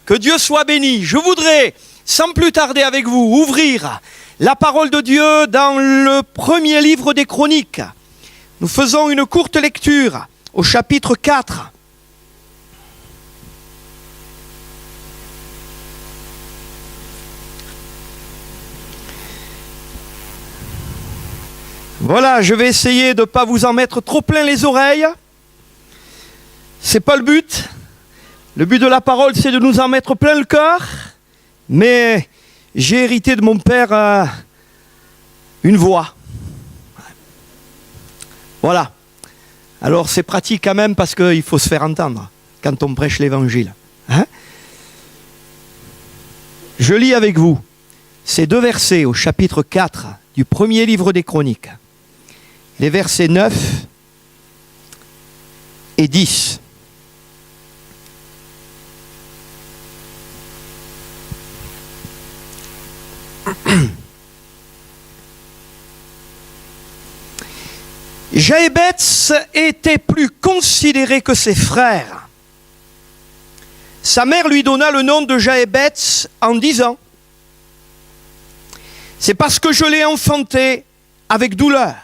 Que Dieu soit béni. Je voudrais, sans plus tarder avec vous, ouvrir la parole de Dieu dans le premier livre des Chroniques. Nous faisons une courte lecture au chapitre 4. Voilà, je vais essayer de ne pas vous en mettre trop plein les oreilles. C'est pas le but. Le but de la parole, c'est de nous en mettre plein le cœur. Mais j'ai hérité de mon père une voix. Voilà. Alors c'est pratique quand même parce qu'il faut se faire entendre quand on prêche l'évangile. Je lis avec vous ces deux versets au chapitre 4 du premier livre des Chroniques. Les versets 9 et 10. Jaébetz était plus considéré que ses frères. Sa mère lui donna le nom de Jaébetz en disant : c'est parce que je l'ai enfanté avec douleur.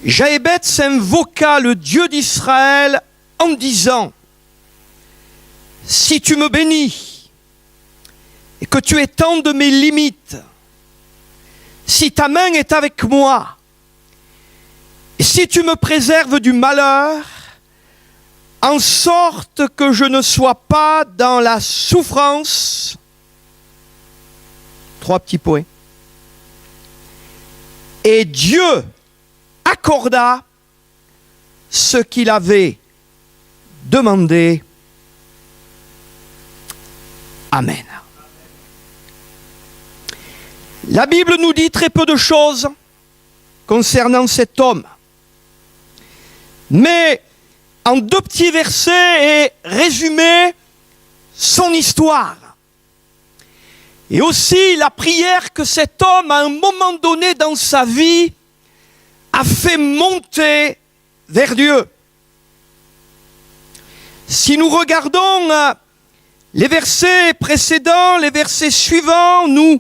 Jaébetz invoqua le Dieu d'Israël en disant : si tu me bénis et que tu étendes mes limites, si ta main est avec moi, et si tu me préserves du malheur, en sorte que je ne sois pas dans la souffrance. 3 petits points. Et Dieu accorda ce qu'il avait demandé. Amen. La Bible nous dit très peu de choses concernant cet homme. Mais en 2 petits versets est résumée son histoire. Et aussi la prière que cet homme, à un moment donné dans sa vie, a fait monter vers Dieu. Si nous regardons les versets précédents, les versets suivants, nous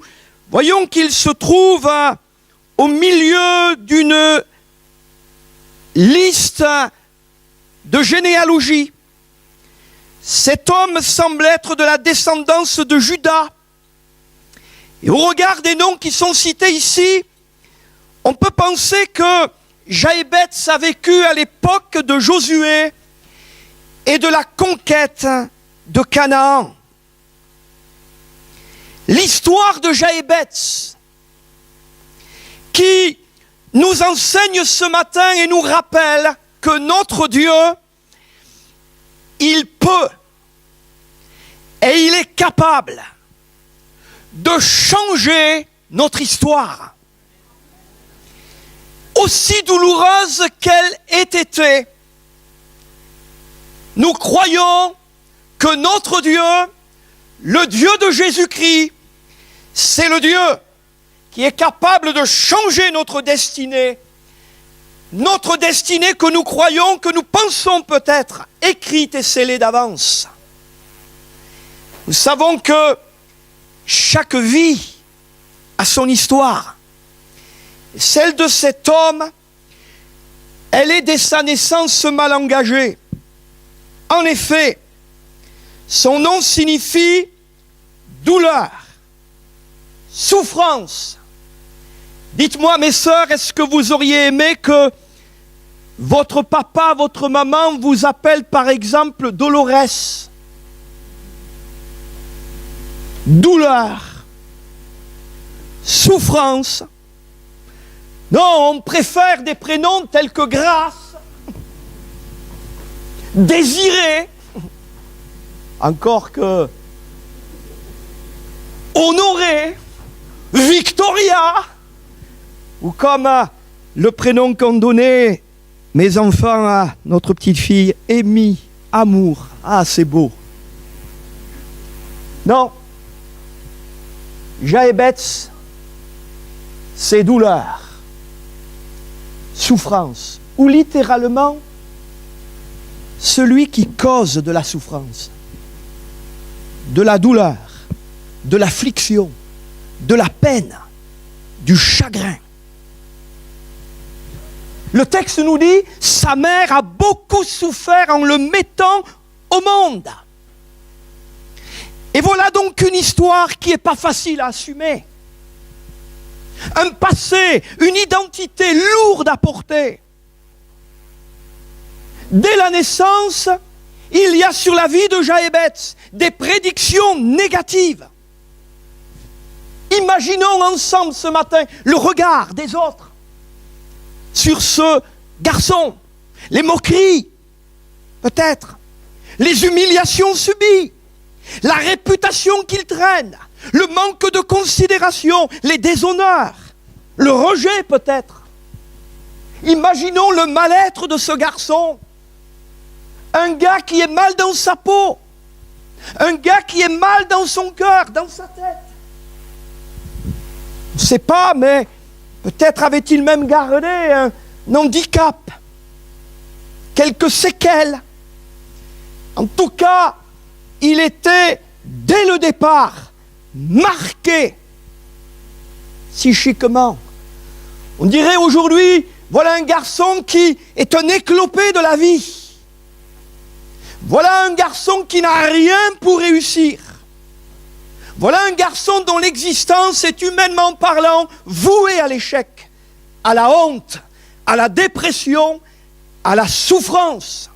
voyons qu'il se trouve au milieu d'une liste de généalogie. Cet homme semble être de la descendance de Juda. Et au regard des noms qui sont cités ici, on peut penser que Jaébetz a vécu à l'époque de Josué et de la conquête de Canaan. L'histoire de Jaébetz qui nous enseigne ce matin et nous rappelle que notre Dieu, il peut et il est capable de changer notre histoire. Aussi douloureuse qu'elle ait été, nous croyons que notre Dieu, le Dieu de Jésus-Christ, c'est le Dieu qui est capable de changer notre destinée que nous croyons, que nous pensons peut-être écrite et scellée d'avance. Nous savons que chaque vie a son histoire. Celle de cet homme, elle est dès sa naissance mal engagée. En effet, son nom signifie douleur, souffrance. Dites-moi, mes sœurs, est-ce que vous auriez aimé que votre papa, votre maman vous appelle par exemple Dolores? Douleur, souffrance. Non, on préfère des prénoms tels que Grâce, Désiré, encore que Honoré, Victoria, ou comme le prénom qu'ont donné mes enfants à notre petite fille, Amy, Amour. Ah, c'est beau. Non, Jaébetz, c'est douleur, souffrance, ou littéralement celui qui cause de la souffrance, de la douleur, de l'affliction, de la peine, du chagrin. Le texte nous dit, sa mère a beaucoup souffert en le mettant au monde. Et voilà donc une histoire qui n'est pas facile à assumer. Un passé, une identité lourde à porter. Dès la naissance, il y a sur la vie de Jaébetz des prédictions négatives. Imaginons ensemble ce matin le regard des autres sur ce garçon, les moqueries, peut-être, les humiliations subies, la réputation qu'il traîne, le manque de considération, les déshonneurs, le rejet peut-être. Imaginons le mal-être de ce garçon, un gars qui est mal dans sa peau, un gars qui est mal dans son cœur, dans sa tête. On ne sait pas, mais peut-être avait-il même gardé un handicap, quelques séquelles. En tout cas, il était, dès le départ, marqué psychiquement. On dirait aujourd'hui, voilà un garçon qui est un éclopé de la vie. Voilà un garçon qui n'a rien pour réussir. Voilà un garçon dont l'existence est humainement parlant vouée à l'échec, à la honte, à la dépression, à la souffrance.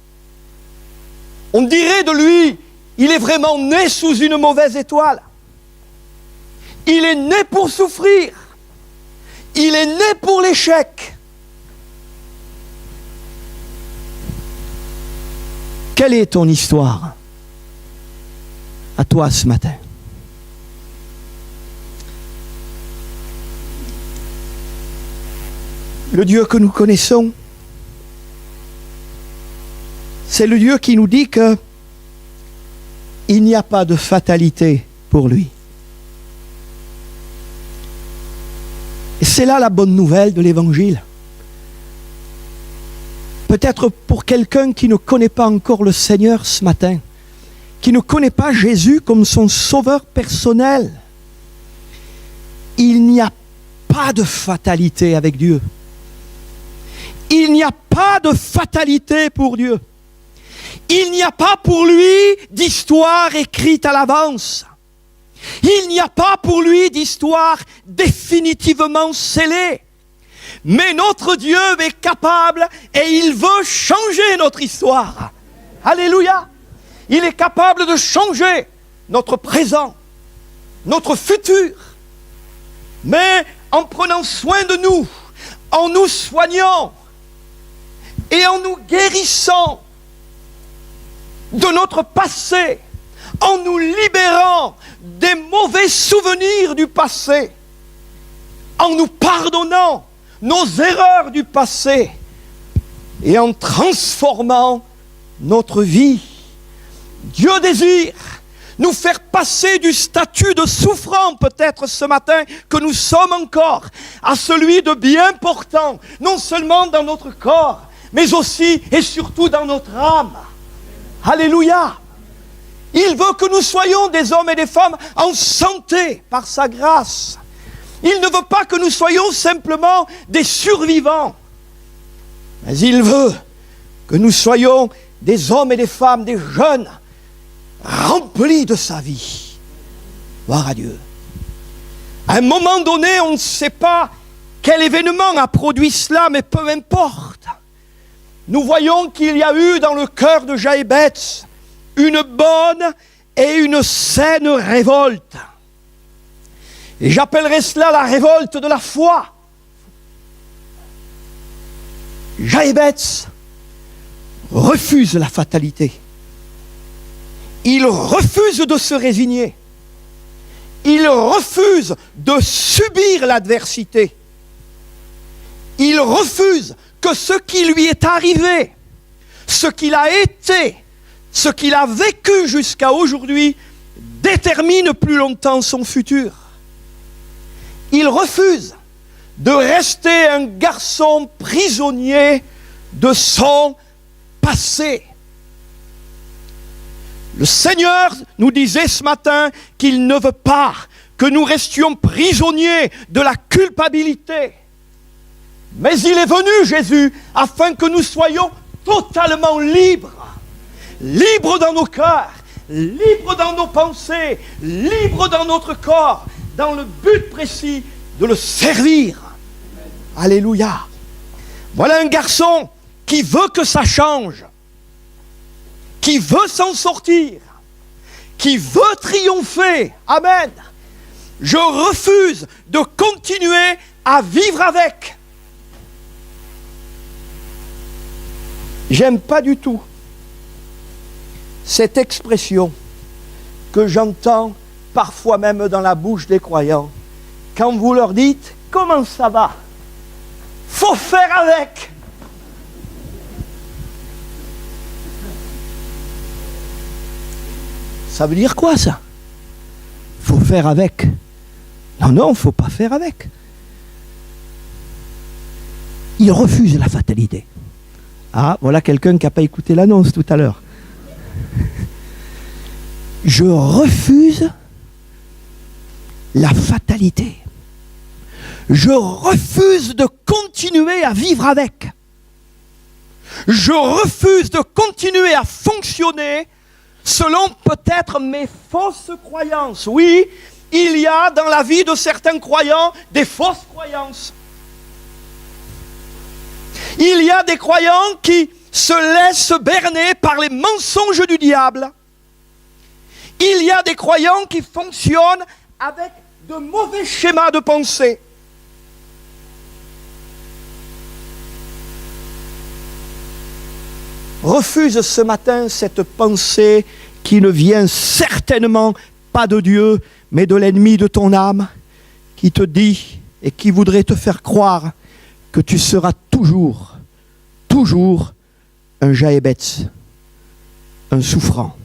On dirait de lui, il est vraiment né sous une mauvaise étoile. Il est né pour souffrir. Il est né pour l'échec. Quelle est ton histoire à toi ce matin? Le Dieu que nous connaissons, c'est le Dieu qui nous dit que il n'y a pas de fatalité pour lui. Et c'est là la bonne nouvelle de l'Évangile. Peut-être pour quelqu'un qui ne connaît pas encore le Seigneur ce matin, qui ne connaît pas Jésus comme son sauveur personnel, il n'y a pas de fatalité avec Dieu. Il n'y a pas de fatalité pour Dieu. Il n'y a pas pour lui d'histoire écrite à l'avance. Il n'y a pas pour lui d'histoire définitivement scellée. Mais notre Dieu est capable et il veut changer notre histoire. Alléluia! Il est capable de changer notre présent, notre futur. Mais en prenant soin de nous, en nous soignant et en nous guérissant de notre passé, en nous libérant des mauvais souvenirs du passé, en nous pardonnant nos erreurs du passé et en transformant notre vie. Dieu désire nous faire passer du statut de souffrant peut-être ce matin que nous sommes encore à celui de bien portant, non seulement dans notre corps, mais aussi et surtout dans notre âme. Alléluia! Il veut que nous soyons des hommes et des femmes en santé par sa grâce. Il ne veut pas que nous soyons simplement des survivants. Mais il veut que nous soyons des hommes et des femmes, des jeunes, remplis de sa vie. Gloire à Dieu. À un moment donné, on ne sait pas quel événement a produit cela, mais peu importe. Nous voyons qu'il y a eu dans le cœur de Jaébetz une bonne et une saine révolte. Et j'appellerais cela la révolte de la foi. Jaébetz refuse la fatalité. Il refuse de se résigner. Il refuse de subir l'adversité. Il refuse que ce qui lui est arrivé, ce qu'il a été, ce qu'il a vécu jusqu'à aujourd'hui, détermine plus longtemps son futur. Il refuse de rester un garçon prisonnier de son passé. Le Seigneur nous disait ce matin qu'il ne veut pas que nous restions prisonniers de la culpabilité. Mais il est venu, Jésus, afin que nous soyons totalement libres. Libres dans nos cœurs, libres dans nos pensées, libres dans notre corps, dans le but précis de le servir. Alléluia. Voilà un garçon qui veut que ça change, qui veut s'en sortir, qui veut triompher. Amen. Je refuse de continuer à vivre avec. J'aime pas du tout cette expression que j'entends parfois même dans la bouche des croyants. Quand vous leur dites « Comment ça va ?» Faut faire avec. Ça veut dire quoi ça? Faut faire avec. Non, faut pas faire avec. Il refuse la fatalité. Ah, voilà quelqu'un qui n'a pas écouté l'annonce tout à l'heure. Je refuse la fatalité. Je refuse de continuer à vivre avec. Je refuse de continuer à fonctionner selon peut-être mes fausses croyances. Oui, il y a dans la vie de certains croyants des fausses croyances. Il y a des croyants qui se laissent berner par les mensonges du diable. Il y a des croyants qui fonctionnent avec de mauvais schémas de pensée. Refuse ce matin cette pensée qui ne vient certainement pas de Dieu, mais de l'ennemi de ton âme, qui te dit et qui voudrait te faire croire que tu seras toujours un Jaébetz, un souffrant,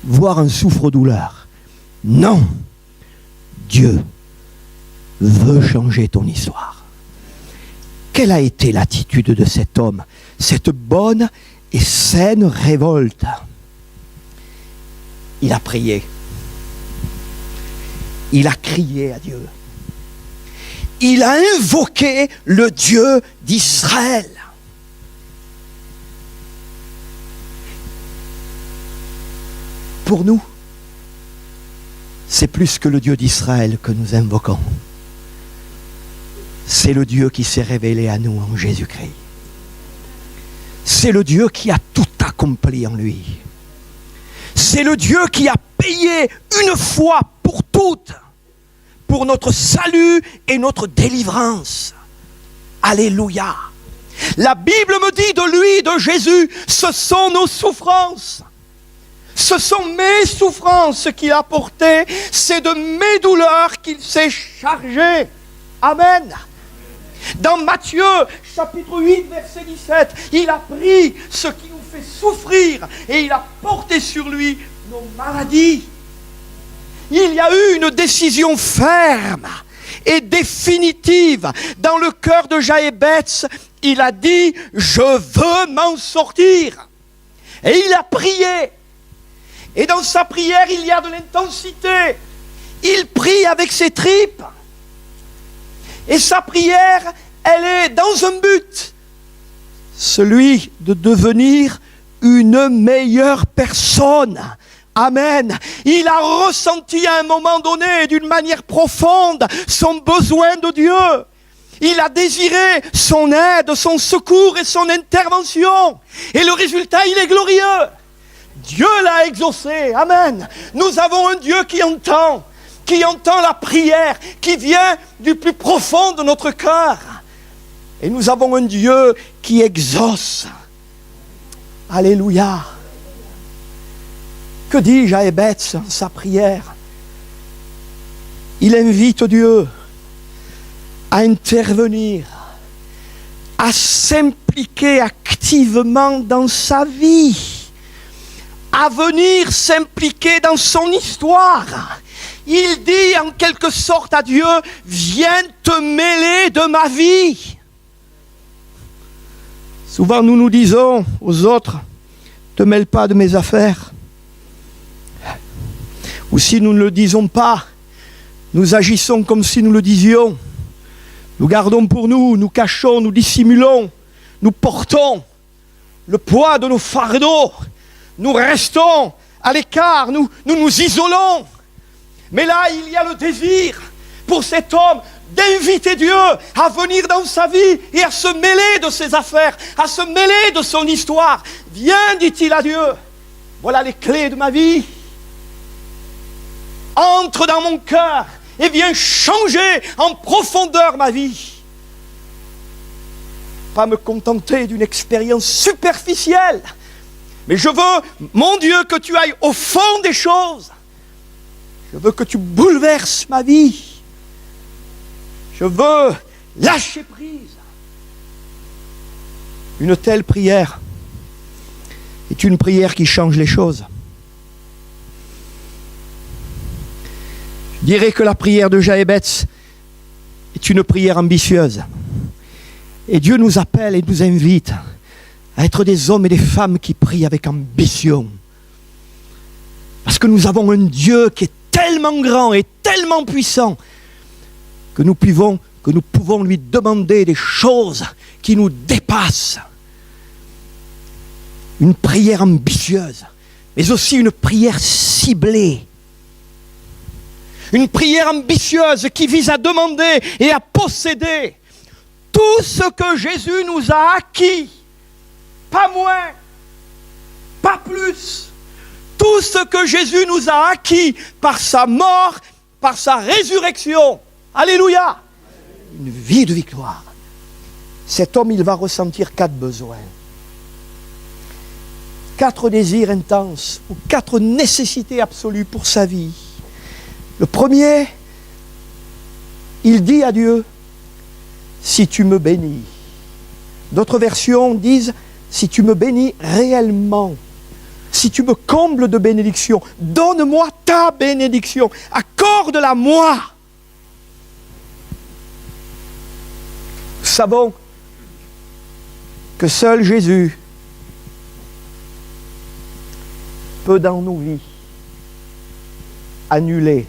voire un souffre-douleur. Non, Dieu veut changer ton histoire. Quelle a été l'attitude de cet homme, cette bonne et saine révolte? Il a prié. Il a crié à Dieu. Il a invoqué le Dieu d'Israël. Pour nous, c'est plus que le Dieu d'Israël que nous invoquons. C'est le Dieu qui s'est révélé à nous en Jésus-Christ. C'est le Dieu qui a tout accompli en lui. C'est le Dieu qui a payé une fois pour toutes pour notre salut et notre délivrance. Alléluia. La Bible me dit de lui, de Jésus, ce sont nos souffrances. Ce sont mes souffrances qu'il a portées. C'est de mes douleurs qu'il s'est chargé. Amen. Dans Matthieu, chapitre 8, verset 17, il a pris ce qui nous fait souffrir et il a porté sur lui nos maladies. Il y a eu une décision ferme et définitive dans le cœur de Jaébetz. Il a dit, je veux m'en sortir. Et il a prié. Et dans sa prière, il y a de l'intensité. Il prie avec ses tripes. Et sa prière, elle est dans un but. Celui de devenir une meilleure personne. Amen. Il a ressenti à un moment donné, d'une manière profonde, son besoin de Dieu. Il a désiré son aide, son secours et son intervention. Et le résultat, il est glorieux. Dieu l'a exaucé. Amen. Nous avons un Dieu qui entend la prière, qui vient du plus profond de notre cœur. Et nous avons un Dieu qui exauce. Alléluia. Que dit Jaébetz dans sa prière? Il invite Dieu à intervenir, à s'impliquer activement dans sa vie, à venir s'impliquer dans son histoire. Il dit en quelque sorte à Dieu, viens te mêler de ma vie. Souvent nous nous disons aux autres, te mêle pas de mes affaires. Ou si nous ne le disons pas, nous agissons comme si nous le disions. Nous gardons pour nous, nous cachons, nous dissimulons, nous portons le poids de nos fardeaux. Nous restons à l'écart, nous nous isolons. Mais là, il y a le désir pour cet homme d'inviter Dieu à venir dans sa vie et à se mêler de ses affaires, à se mêler de son histoire. Viens, dit-il à Dieu, voilà les clés de ma vie. Entre dans mon cœur et viens changer en profondeur ma vie. Pas me contenter d'une expérience superficielle, mais je veux, mon Dieu, que tu ailles au fond des choses. Je veux que tu bouleverses ma vie. Je veux lâcher prise. Une telle prière est une prière qui change les choses. Je dirais que la prière de Jaébetz est une prière ambitieuse. Et Dieu nous appelle et nous invite à être des hommes et des femmes qui prient avec ambition. Parce que nous avons un Dieu qui est tellement grand et tellement puissant que nous pouvons lui demander des choses qui nous dépassent. Une prière ambitieuse, mais aussi une prière ciblée. Une prière ambitieuse qui vise à demander et à posséder tout ce que Jésus nous a acquis. Pas moins, pas plus. Tout ce que Jésus nous a acquis par sa mort, par sa résurrection. Alléluia. Une vie de victoire. Cet homme, il va ressentir 4 besoins. 4 désirs intenses ou 4 nécessités absolues pour sa vie. Le premier, il dit à Dieu, si tu me bénis. D'autres versions disent, si tu me bénis réellement, si tu me combles de bénédictions, donne-moi ta bénédiction, accorde-la moi. Nous savons que seul Jésus peut dans nos vies annuler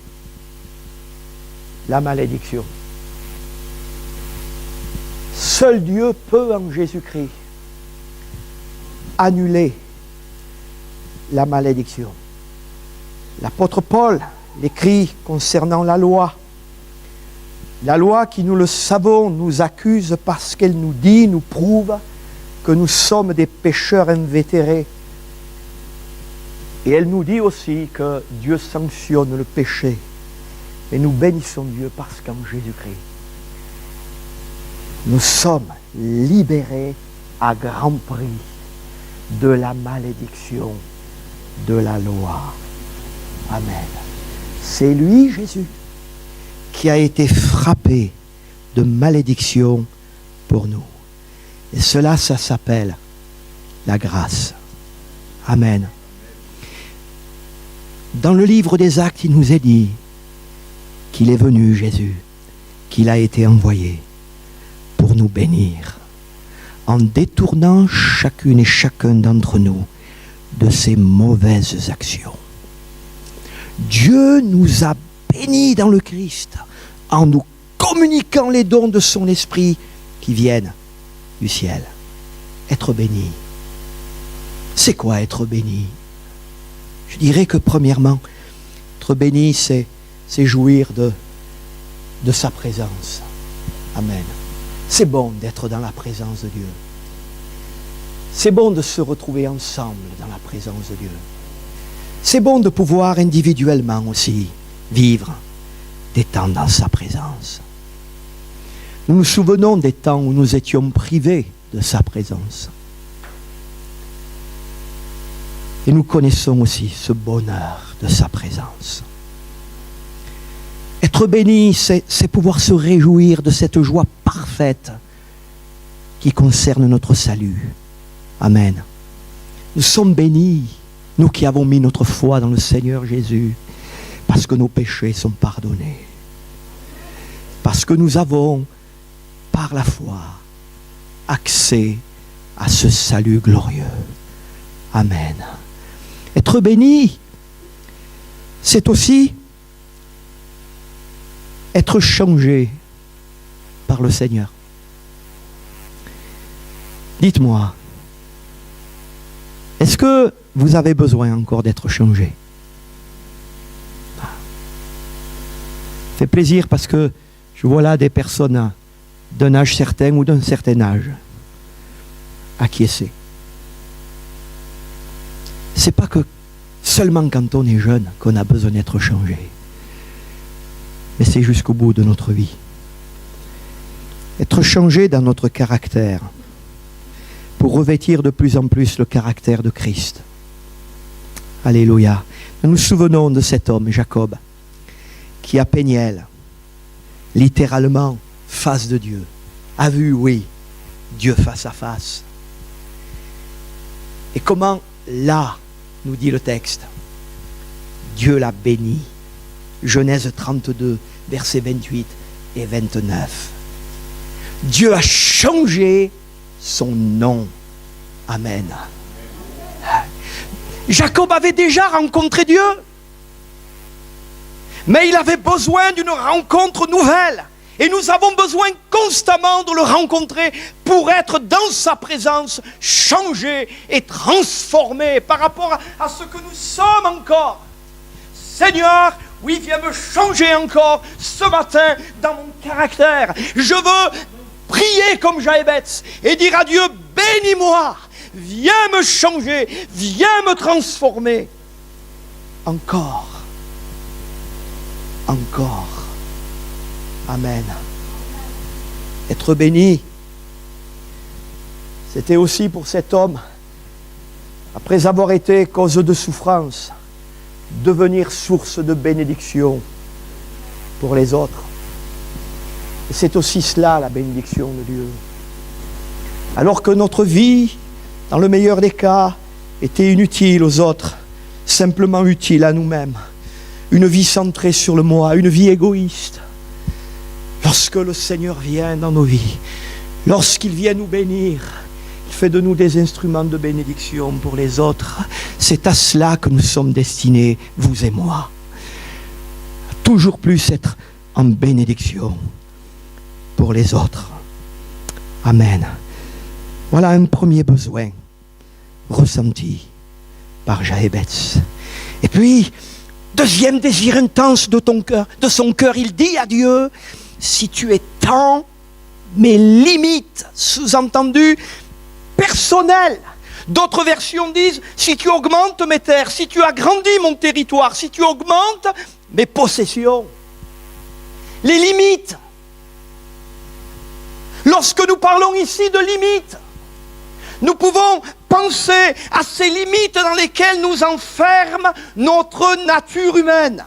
la malédiction. Seul Dieu peut en Jésus-Christ annuler la malédiction. L'apôtre Paul l'écrit concernant la loi. La loi qui, nous le savons, nous accuse parce qu'elle nous dit, nous prouve que nous sommes des pécheurs invétérés. Et elle nous dit aussi que Dieu sanctionne le péché. Et nous bénissons Dieu parce qu'en Jésus-Christ, nous sommes libérés à grand prix de la malédiction de la loi. Amen. C'est lui, Jésus, qui a été frappé de malédiction pour nous. Et cela, ça s'appelle la grâce. Amen. Dans le livre des Actes, il nous est dit qu'il est venu, Jésus, qu'il a été envoyé pour nous bénir, en détournant chacune et chacun d'entre nous de ses mauvaises actions. Dieu nous a bénis dans le Christ en nous communiquant les dons de son esprit qui viennent du ciel. Être béni. C'est quoi être béni? Je dirais que premièrement, être béni, c'est jouir de sa présence. Amen. C'est bon d'être dans la présence de Dieu. C'est bon de se retrouver ensemble dans la présence de Dieu. C'est bon de pouvoir individuellement aussi vivre des temps dans sa présence. Nous nous souvenons des temps où nous étions privés de sa présence. Et nous connaissons aussi ce bonheur de sa présence. Être béni, c'est pouvoir se réjouir de cette joie parfaite qui concerne notre salut. Amen. Nous sommes bénis, nous qui avons mis notre foi dans le Seigneur Jésus, parce que nos péchés sont pardonnés. Parce que nous avons, par la foi, accès à ce salut glorieux. Amen. Être béni, c'est aussi être changé par le Seigneur. Dites-moi, est-ce que vous avez besoin encore d'être changé? Fait plaisir parce que je vois là des personnes d'un âge certain ou d'un certain âge acquiescer. C'est pas que seulement quand on est jeune qu'on a besoin d'être changé, mais c'est jusqu'au bout de notre vie. Être changé dans notre caractère pour revêtir de plus en plus le caractère de Christ. Alléluia. Nous nous souvenons de cet homme, Jacob, qui à Péniel, littéralement face de Dieu, a vu, oui, Dieu face à face. Et comment, là, nous dit le texte, Dieu l'a béni. Genèse 32, versets 28 et 29. Dieu a changé son nom. Amen. Jacob avait déjà rencontré Dieu, mais il avait besoin d'une rencontre nouvelle. Et nous avons besoin constamment de le rencontrer pour être dans sa présence, changé et transformé par rapport à ce que nous sommes encore. Seigneur, oui, viens me changer encore ce matin dans mon caractère. Je veux prier comme Jaébetz et dire à Dieu, bénis-moi, viens me changer, viens me transformer. Encore. Amen. Être béni, c'était aussi pour cet homme, après avoir été cause de souffrance, devenir source de bénédiction pour les autres. Et c'est aussi cela, la bénédiction de Dieu. Alors que notre vie, dans le meilleur des cas, était inutile aux autres, simplement utile à nous-mêmes. Une vie centrée sur le moi, une vie égoïste. Lorsque le Seigneur vient dans nos vies, lorsqu'il vient nous bénir, il fait de nous des instruments de bénédiction pour les autres. C'est à cela que nous sommes destinés, vous et moi. Toujours plus être en bénédiction pour les autres. Amen. Voilà un premier besoin ressenti par Jaébetz. Et puis, deuxième désir intense de son cœur, il dit à Dieu, si tu étends mes limites, sous-entendu personnelles. D'autres versions disent, si tu augmentes mes terres, si tu agrandis mon territoire, si tu augmentes mes possessions. Les limites. Lorsque nous parlons ici de limites, nous pouvons penser à ces limites dans lesquelles nous enferme notre nature humaine.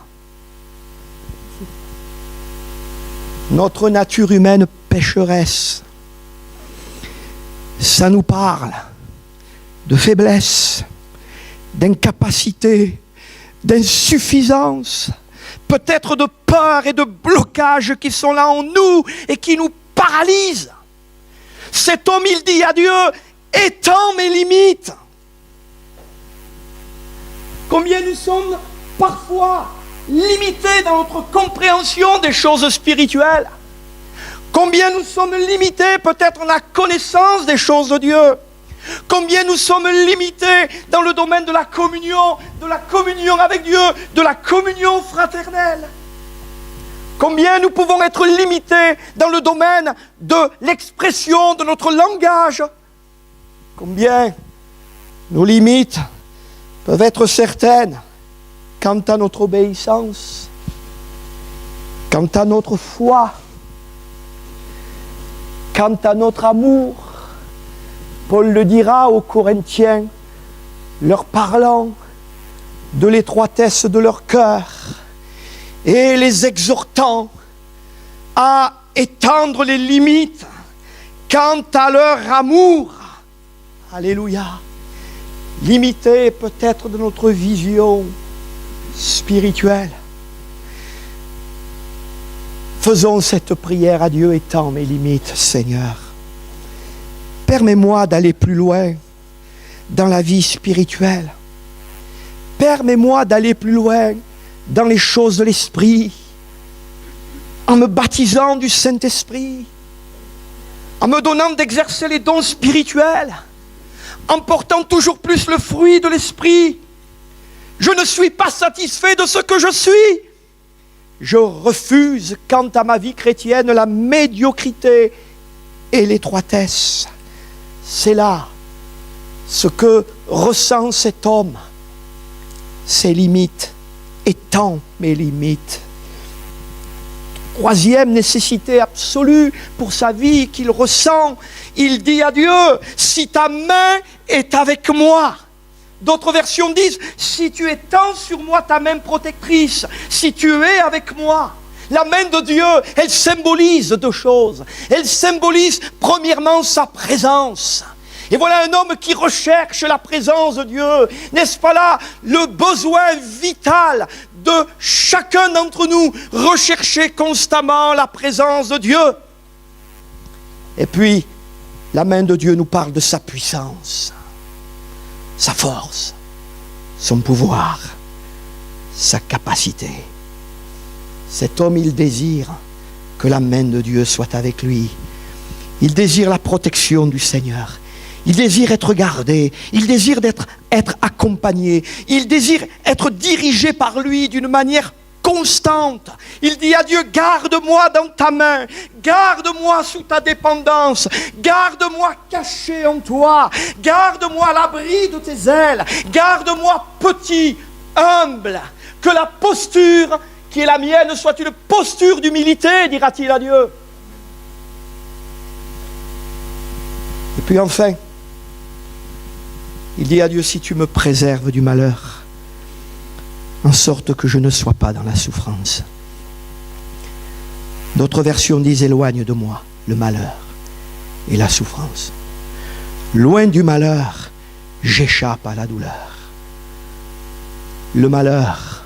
Notre nature humaine pécheresse. Ça nous parle de faiblesse, d'incapacité, d'insuffisance, peut-être de peur et de blocage qui sont là en nous et qui nous paralysent. Cet homme, il dit à Dieu, étends mes limites. Combien nous sommes parfois limités dans notre compréhension des choses spirituelles. Combien nous sommes limités peut-être dans la connaissance des choses de Dieu. Combien nous sommes limités dans le domaine de la communion avec Dieu, de la communion fraternelle. Combien nous pouvons être limités dans le domaine de l'expression de notre langage. Combien nos limites peuvent être certaines quant à notre obéissance, quant à notre foi, quant à notre amour. Paul le dira aux Corinthiens, leur parlant de l'étroitesse de leur cœur et les exhortant à étendre les limites quant à leur amour. Alléluia. Limité peut-être de notre vision spirituelle. Faisons cette prière à Dieu, étends mes limites, Seigneur. Permets-moi d'aller plus loin. dans la vie spirituelle. Permets-moi d'aller plus loin dans les choses de l'Esprit, en me baptisant du Saint-Esprit, en me donnant d'exercer les dons spirituels, en portant toujours plus le fruit de l'Esprit. Je ne suis pas satisfait de ce que je suis. Je refuse, quant à ma vie chrétienne, la médiocrité et l'étroitesse. C'est là ce que ressent cet homme. Ses limites étant mes limites. Troisième nécessité absolue pour sa vie qu'il ressent, il dit à Dieu, si ta main est avec moi. D'autres versions disent, si tu étends sur moi ta main protectrice, si tu es avec moi. La main de Dieu, elle symbolise deux choses. Elle symbolise premièrement sa présence. Et voilà un homme qui recherche la présence de Dieu. N'est-ce pas là le besoin vital de chacun d'entre nous, rechercher constamment la présence de Dieu? Et puis, la main de Dieu nous parle de sa puissance, sa force, son pouvoir, sa capacité. Cet homme, il désire que la main de Dieu soit avec lui. Il désire la protection du Seigneur. Il désire être gardé. Il désire être accompagné. Il désire être dirigé par lui d'une manière constante. Il dit à Dieu, garde-moi dans ta main. Garde-moi sous ta dépendance. Garde-moi caché en toi. Garde-moi à l'abri de tes ailes. Garde-moi petit, humble. Que la posture qui est la mienne soit une posture d'humilité, dira-t-il à Dieu. Et puis enfin, il dit à Dieu, si tu me préserves du malheur, en sorte que je ne sois pas dans la souffrance. D'autres versions disent, éloigne de moi le malheur et la souffrance. Loin du malheur, j'échappe à la douleur. Le malheur,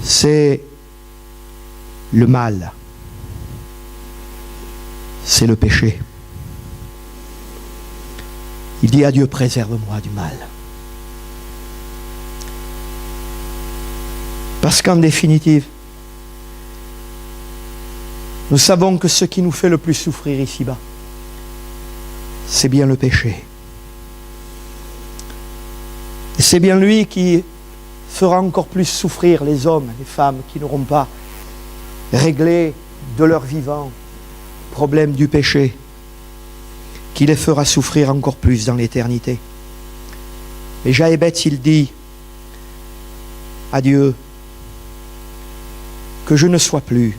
c'est le mal. C'est le péché. Il dit à Dieu, préserve-moi du mal. Parce qu'en définitive, nous savons que ce qui nous fait le plus souffrir ici-bas, c'est bien le péché. Et c'est bien lui qui fera encore plus souffrir les hommes, les femmes qui n'auront pas réglé de leur vivant le problème du péché, qui les fera souffrir encore plus dans l'éternité. Et Jaébet, il dit à Dieu, que je ne sois plus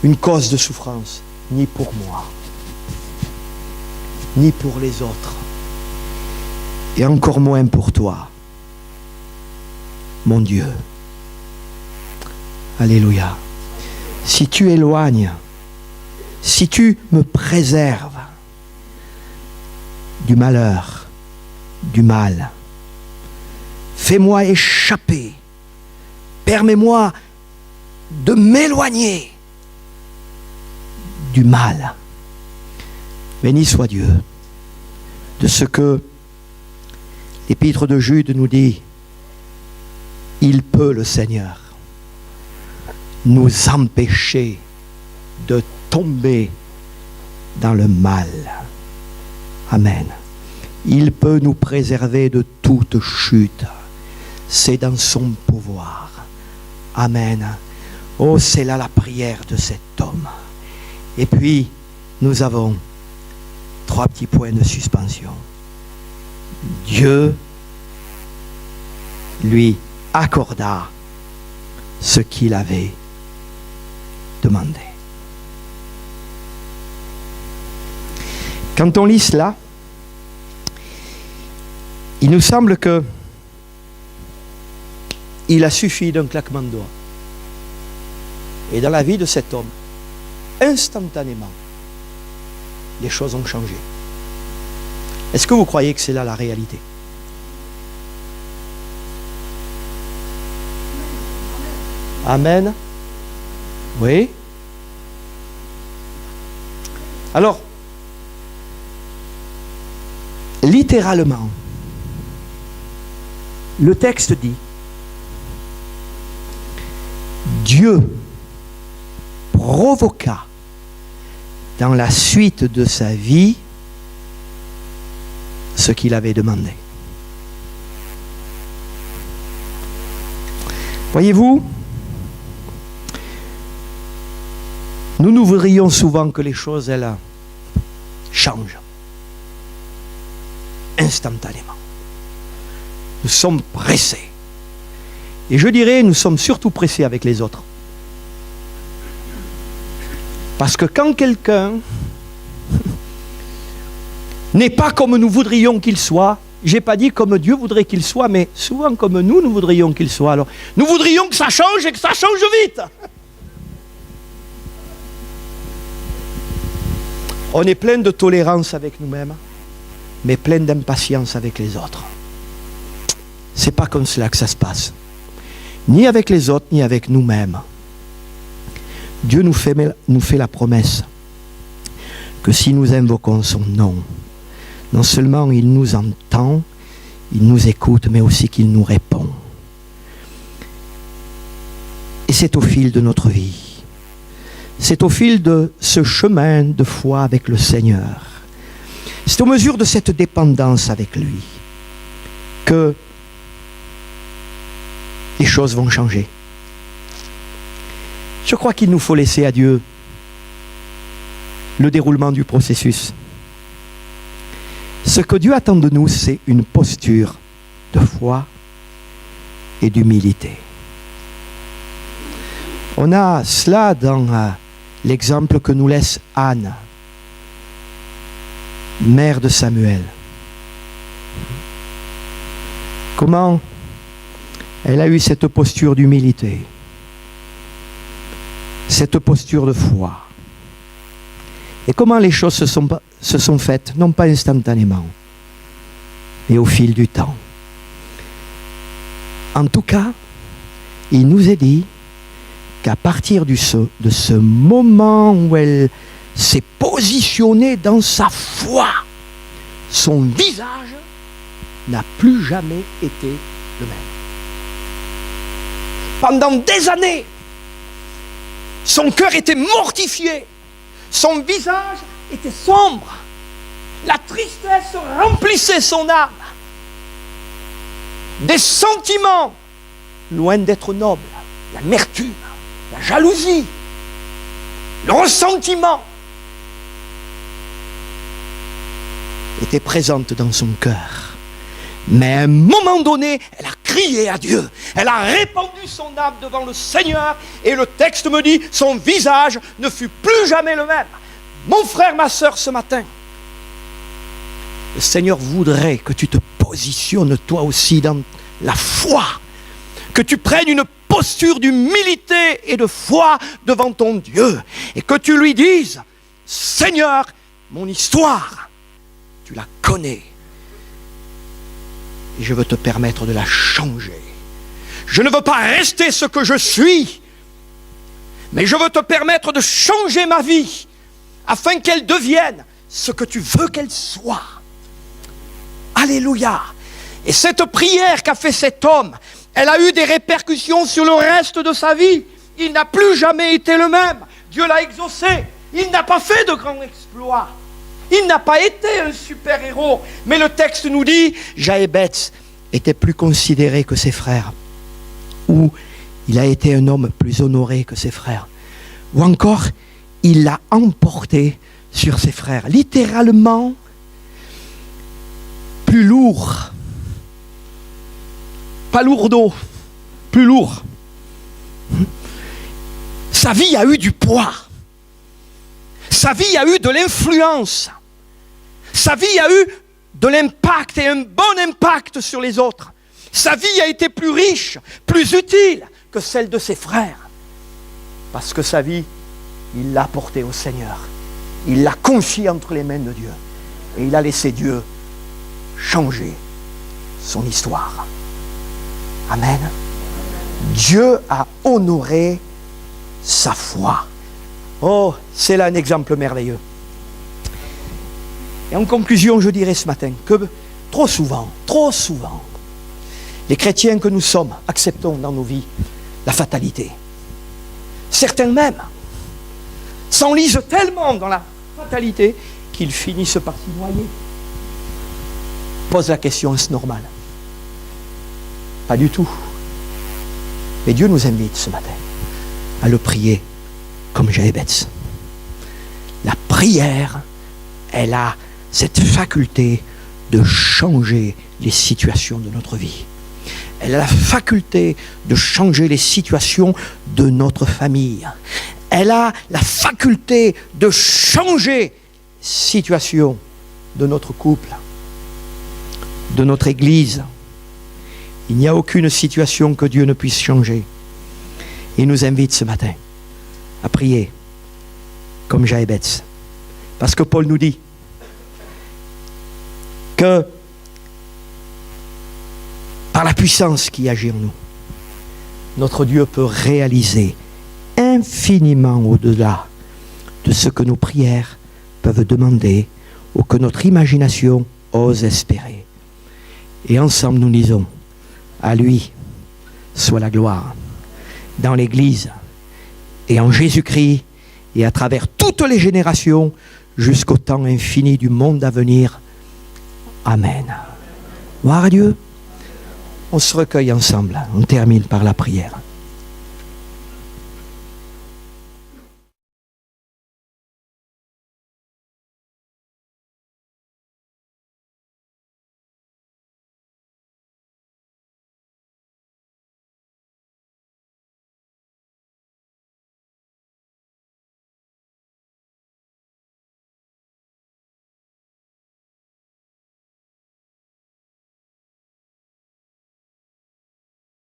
une cause de souffrance, ni pour moi, ni pour les autres, et encore moins pour toi, mon Dieu. Alléluia. Si tu éloignes, si tu me préserves du malheur, du mal, fais-moi échapper, permets-moi de m'éloigner du mal. Béni soit Dieu de ce que l'épître de Jude nous dit. Il peut, le Seigneur, nous empêcher de tomber dans le mal. Amen. Il peut nous préserver de toute chute. C'est dans son pouvoir. Amen. Oh, c'est là la prière de cet homme. Et puis, nous avons 3 petits points de suspension. Dieu lui accorda ce qu'il avait demandé. Quand on lit cela, il nous semble que il a suffi d'un claquement de doigts. Et dans la vie de cet homme, instantanément, les choses ont changé. Est-ce que vous croyez que c'est là la réalité? Amen. Oui. littéralement, le texte dit, Dieu provoqua dans la suite de sa vie ce qu'il avait demandé. Voyez-vous, nous voudrions souvent que les choses, elles, changent instantanément. Nous sommes pressés. Et je dirais, nous sommes surtout pressés avec les autres. Parce que quand quelqu'un n'est pas comme nous voudrions qu'il soit, je n'ai pas dit comme Dieu voudrait qu'il soit, mais souvent comme nous voudrions qu'il soit. Alors, nous voudrions que ça change et que ça change vite. On est plein de tolérance avec nous-mêmes, mais plein d'impatience avec les autres. C'est pas comme cela que ça se passe. Ni avec les autres, ni avec nous-mêmes. Dieu nous fait la promesse que si nous invoquons son nom, non seulement il nous entend, il nous écoute, mais aussi qu'il nous répond. Et c'est au fil de notre vie. C'est au fil de ce chemin de foi avec le Seigneur. C'est aux mesures de cette dépendance avec lui que les choses vont changer. Je crois qu'il nous faut laisser à Dieu le déroulement du processus. Ce que Dieu attend de nous, c'est une posture de foi et d'humilité. On a cela dans l'exemple que nous laisse Anne, mère de Samuel. Comment elle a eu cette posture d'humilité, cette posture de foi. Et comment les choses se sont faites, non pas instantanément, mais au fil du temps. En tout cas, il nous est dit qu'à partir de ce moment où elle s'est positionnée dans sa foi, son visage n'a plus jamais été le même. Pendant des années, son cœur était mortifié, son visage était sombre, la tristesse remplissait son âme. Des sentiments, loin d'être nobles, l'amertume, la jalousie, le ressentiment, étaient présentes dans son cœur. Mais à un moment donné, elle a crié à Dieu. Elle a répandu son âme devant le Seigneur. Et le texte me dit, son visage ne fut plus jamais le même. Mon frère, ma sœur, ce matin, le Seigneur voudrait que tu te positionnes toi aussi dans la foi. Que tu prennes une posture d'humilité et de foi devant ton Dieu. Et que tu lui dises, Seigneur, mon histoire, tu la connais. Et je veux te permettre de la changer. Je ne veux pas rester ce que je suis, mais je veux te permettre de changer ma vie, afin qu'elle devienne ce que tu veux qu'elle soit. Alléluia. Et cette prière qu'a fait cet homme, elle a eu des répercussions sur le reste de sa vie. Il n'a plus jamais été le même. Dieu l'a exaucé. Il n'a pas fait de grands exploits. Il n'a pas été un super-héros. Mais le texte nous dit, Jaébetz était plus considéré que ses frères. Ou il a été un homme plus honoré que ses frères. Ou encore, il l'a emporté sur ses frères. Littéralement, plus lourd. Pas lourdeau, plus lourd. Sa vie a eu du poids. Sa vie a eu de l'influence. Sa vie a eu de l'impact et un bon impact sur les autres. Sa vie a été plus riche, plus utile que celle de ses frères. Parce que sa vie, il l'a portée au Seigneur. Il l'a confiée entre les mains de Dieu. Et il a laissé Dieu changer son histoire. Amen. Dieu a honoré sa foi. Oh, c'est là un exemple merveilleux. Et en conclusion, je dirais ce matin que trop souvent, les chrétiens que nous sommes acceptons dans nos vies la fatalité. Certains même s'enlisent tellement dans la fatalité qu'ils finissent par s'y noyer. Pose la question, est-ce normal? Pas du tout. Mais Dieu nous invite ce matin à le prier comme Jaébetz. La prière, elle a cette faculté de changer les situations de notre vie. Elle a la faculté de changer les situations de notre famille. Elle a la faculté de changer les situations de notre couple, de notre Église. Il n'y a aucune situation que Dieu ne puisse changer. Il nous invite ce matin à prier comme Jaébetz. Parce que Paul nous dit que par la puissance qui agit en nous, notre Dieu peut réaliser infiniment au-delà de ce que nos prières peuvent demander ou que notre imagination ose espérer. Et ensemble nous disons, à lui soit la gloire, dans l'Église et en Jésus-Christ et à travers toutes les générations jusqu'au temps infini du monde à venir. Amen. Gloire à Dieu. On se recueille ensemble, on termine par la prière.